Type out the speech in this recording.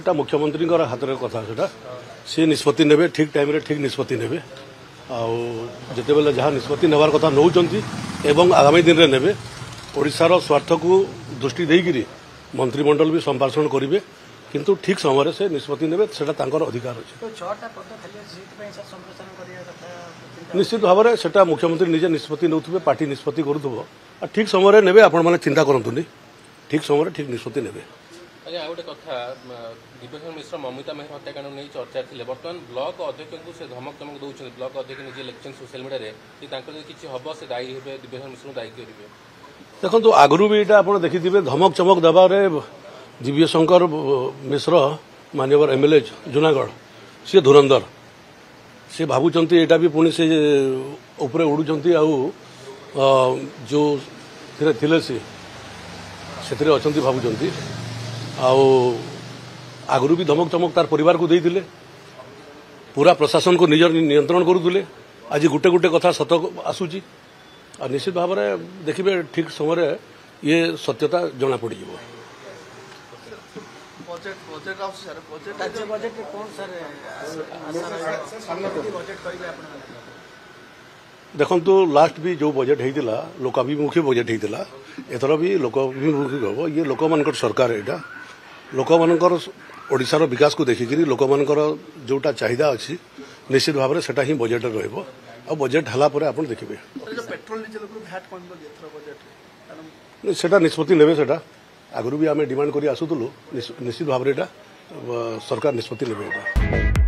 सेटा मुख्यमंत्री हाथ में कथा सी निष्पत्ति ने ठीक टाइम ठीक निष्पत्ति ने आते बेले जहाँ निष्पत्ति नेबार कथा नौ आगामी दिन में ने ओडिशार स्वार्थ को दृष्टि देकर मंत्रिमंडल भी संभाषण करेंगे किंतु ठीक समय से निष्पत्ति ने अधिकार अच्छे निश्चित भाव में सेटा मुख्यमंत्री निजे निष्पत्ति नौ पार्टी निष्पत्ति करूँ ठीक समय ने आपण मैंने चिंता करतुनि ठीक समय ठीक निष्पत्ति ने आज्ञा गोटे कथा दिव्यभूषण मिश्र ममिता मेहर हत्याकांड नहीं चर्चा थे बर्तमान ब्लॉक अध्यक्ष को धमक चमक दौरान ब्लॉक अध्यक्ष निजे लिखुं सोशल मीडिया किसी हम से दायी हे दिव्यभूषण मिश्र दायी करेंगे देखो आगु भी यहाँ आप देखिए धमक चमक देवार दिव्य शंकर मिश्र माननीय एमएलए जूनागढ़ सी धुरंधर सी भावुंट यहाँ भी पुणी से उपरे उड़ुंट जो थिले सी से अच्छा भावुंट आगु भी धमक चमक तार परिवार को देते पूरा प्रशासन को निज नियंत्रण करुले आज गोटे गोटे कथा सत आसूची और निश्चित भाव में देखिए ठीक समय ये सत्यता जना पड़ देखु लास्ट भी जो बजेट होता लोकाभिमुखी बजेट होता एथर भी लोकाभिमुखी हम ये लोक मान सरकार यहाँ लोक मानकर ओडिशार विकास को देखिक लोक मानकर जोटा चाहिदा अच्छी निश्चित भाव में सेटा ही बजेट रहा बजेट है देखिए सेटा निष्पत्ति ने आगु भी आम डिमांड कर आसूलु निश्चित भाव में सरकार निष्पत्ति ने।